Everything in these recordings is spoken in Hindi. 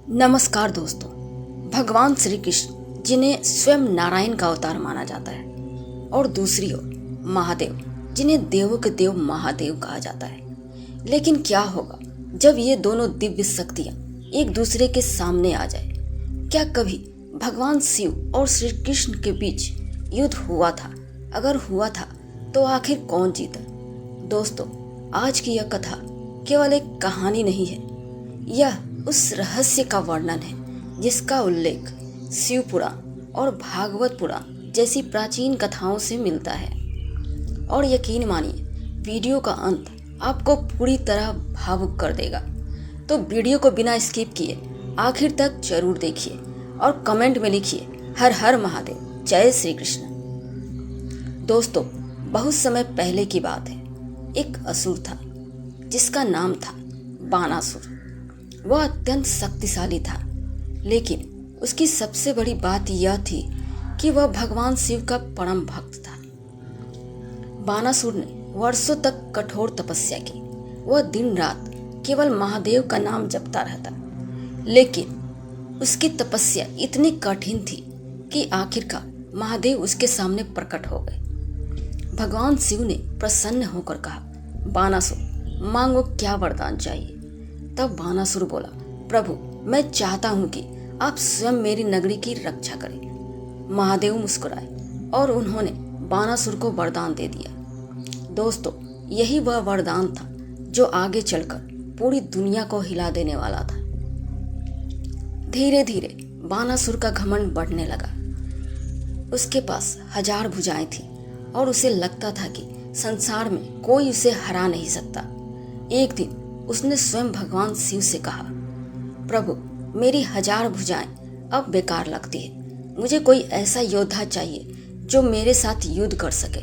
नमस्कार दोस्तों। भगवान श्री कृष्ण जिन्हें स्वयं नारायण का अवतार माना जाता है और दूसरी ओर महादेव जिन्हें देवों के देव महादेव कहा जाता है। लेकिन क्या होगा जब ये दोनों दिव्य शक्तियां एक दूसरे के सामने आ जाए? क्या कभी भगवान शिव और श्री कृष्ण के बीच युद्ध हुआ था? अगर हुआ था तो आखिर कौन जीता? दोस्तों, आज की यह कथा केवल एक कहानी नहीं है, यह उस रहस्य का वर्णन है जिसका उल्लेख शिव पुराण और भागवत पुराण जैसी प्राचीन कथाओं से मिलता है। और यकीन मानिए, वीडियो का अंत आपको पूरी तरह भावुक कर देगा। तो वीडियो को बिना स्किप किए आखिर तक जरूर देखिए और कमेंट में लिखिए हर हर महादेव, जय श्री कृष्ण। दोस्तों, बहुत समय पहले की बात है। एक असुर था जिसका नाम था बानासुर। वह अत्यंत शक्तिशाली था, लेकिन उसकी सबसे बड़ी बात यह थी कि वह भगवान शिव का परम भक्त था। बानासुर ने वर्षों तक कठोर तपस्या की। वह दिन रात केवल महादेव का नाम जपता रहता, लेकिन उसकी तपस्या इतनी कठिन थी कि आखिरकार महादेव उसके सामने प्रकट हो गए। भगवान शिव ने प्रसन्न होकर कहा, बानासुर, मांगो, क्या वरदान चाहिए? तब बानासुर बोला, प्रभु, मैं चाहता हूं कि आप स्वयं मेरी नगरी की रक्षा करें। महादेव मुस्कुराए और उन्होंने बानासुर को वरदान दे दिया। दोस्तों, यही वह वरदान था जो आगे चलकर पूरी दुनिया को हिला देने वाला था। धीरे धीरे बानासुर का घमंड बढ़ने लगा। उसके पास 1000 भुजाएं थी और उसे लगता था कि संसार में कोई उसे हरा नहीं सकता। एक दिन उसने स्वयं भगवान शिव से कहा, प्रभु, मेरी 1000 भुजाएं अब बेकार लगती है। मुझे कोई ऐसा योद्धा चाहिए जो मेरे साथ युद्ध कर सके।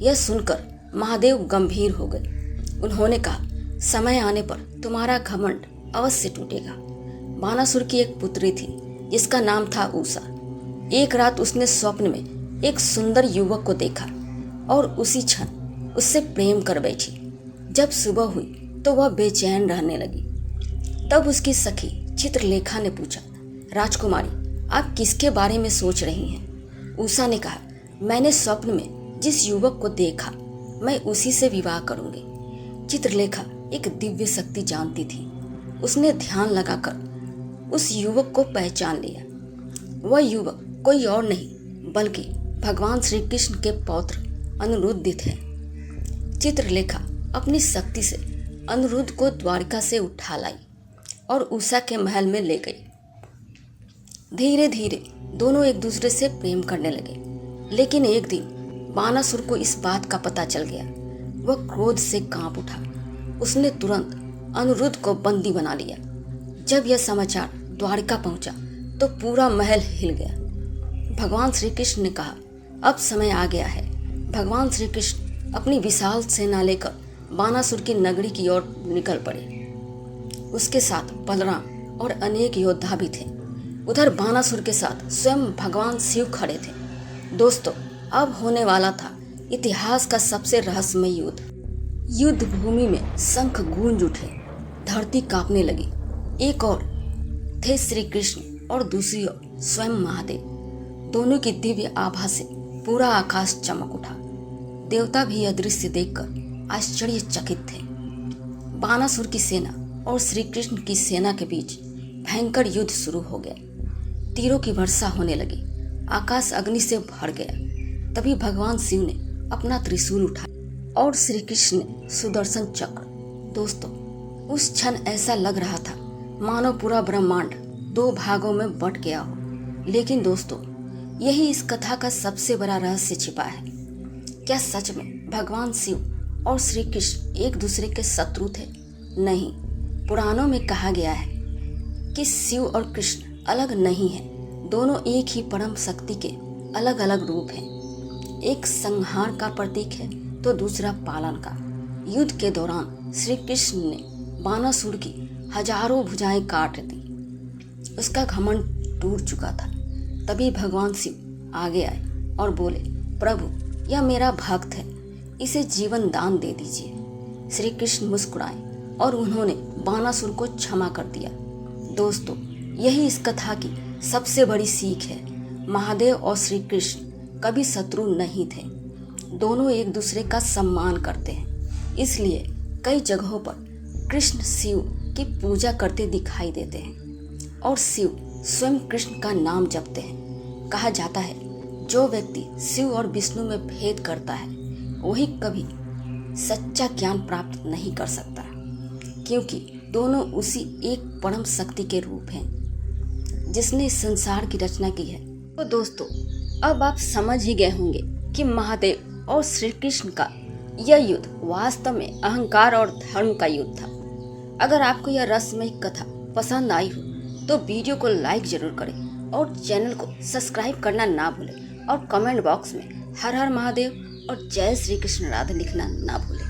यह सुनकर महादेव गंभीर हो गए। उन्होंने कहा, समय आने पर तुम्हारा घमंड अवश्य टूटेगा। बानासुर की एक पुत्री थी जिसका नाम था उषा। एक रात उसने स्वप्न में एक सुंदर युवक को देखा और उसी क्षण उससे प्रेम कर बैठी। जब सुबह हुई तो वह बेचैन रहने लगी। तब उसकी सखी चित्रलेखा ने पूछा, राजकुमारी, आप किसके बारे में सोच रही हैं? उषा ने कहा, मैंने स्वप्न में जिस युवक को देखा, मैं उसी से विवाह करूंगी। चित्रलेखा एक दिव्य शक्ति जानती थी। उसने ध्यान लगाकर उस युवक को पहचान लिया। वह युवक कोई और नहीं बल्कि भगवान श्री कृष्ण के पौत्र अनिरुद्ध थे। चित्रलेखा अपनी शक्ति से अनिरुद्ध को द्वारिका से उठा लाई और उषा के महल में ले गई। धीरे धीरे दोनों एक दूसरे से प्रेम करने लगे। लेकिन एक दिन बानासुर को इस बात का पता चल गया। वह क्रोध से कांप उठा। उसने तुरंत अनिरुद्ध को बंदी बना लिया। जब यह समाचार द्वारिका पहुंचा तो पूरा महल हिल गया। भगवान श्री कृष्ण ने कहा, अब समय आ गया है। भगवान श्री कृष्ण अपनी विशाल सेना लेकर बानासुर की नगरी की ओर निकल पड़े। उसके साथ बलराम और अनेक योद्धा भी थे। उधर बानासुर के साथ स्वयं भगवान शिव खड़े थे। दोस्तों, अब होने वाला था इतिहास का सबसे रहस्यमय युद्ध। युद्ध भूमि में शंख गूंज उठे, धरती कांपने लगी। एक ओर थे श्री कृष्ण और दूसरी ओर स्वयं महादेव। दोनों की दिव्य आभा से पूरा आकाश चमक उठा। देवता भी यह दृश्य देखकर आश्चर्यचकित थे। बानासुर की सेना और श्री कृष्ण की सेना के बीच भयंकर युद्ध शुरू हो गया। तीरों की वर्षा होने लगी। आकाश अग्नि से भर गया। तभी भगवान शिव ने अपना त्रिशूल उठाया और श्री कृष्ण ने सुदर्शन चक्र। दोस्तों, उस क्षण ऐसा लग रहा था मानो पूरा ब्रह्मांड 2 भागों में बंट गया हो। लेकिन दोस्तों, यही इस कथा का सबसे बड़ा रहस्य छिपा है। क्या सच में भगवान शिव और श्री कृष्ण एक दूसरे के शत्रु थे? नहीं, पुराणों में कहा गया है कि शिव और कृष्ण अलग नहीं हैं। दोनों एक ही परम शक्ति के अलग अलग रूप हैं। एक संहार का प्रतीक है तो दूसरा पालन का। युद्ध के दौरान श्री कृष्ण ने बानासुर की 1000 भुजाएं काट दी। उसका घमंड टूट चुका था। तभी भगवान शिव आगे आए और बोले, प्रभु, यह मेरा भक्त है, इसे जीवन दान दे दीजिए। श्री कृष्ण मुस्कुराए और उन्होंने बानासुर को क्षमा कर दिया। दोस्तों, यही इस कथा की सबसे बड़ी सीख है। महादेव और श्री कृष्ण कभी शत्रु नहीं थे, दोनों एक दूसरे का सम्मान करते हैं। इसलिए कई जगहों पर कृष्ण शिव की पूजा करते दिखाई देते हैं और शिव स्वयं कृष्ण का नाम जपते हैं। कहा जाता है जो व्यक्ति शिव और विष्णु में भेद करता है वही कभी सच्चा ज्ञान प्राप्त नहीं कर सकता, क्योंकि दोनों उसी एक परम शक्ति के रूप हैं जिसने इस संसार की रचना की है। तो दोस्तों, अब आप समझ ही गए होंगे कि महादेव और श्री कृष्ण का यह युद्ध वास्तव में अहंकार और धर्म का युद्ध था। अगर आपको यह रहस्यमयी कथा पसंद आई हो तो वीडियो को लाइक जरूर करें और चैनल को सब्सक्राइब करना ना भूलें और कमेंट बॉक्स में हर हर महादेव और जय श्री कृष्ण राधे लिखना ना भूलें।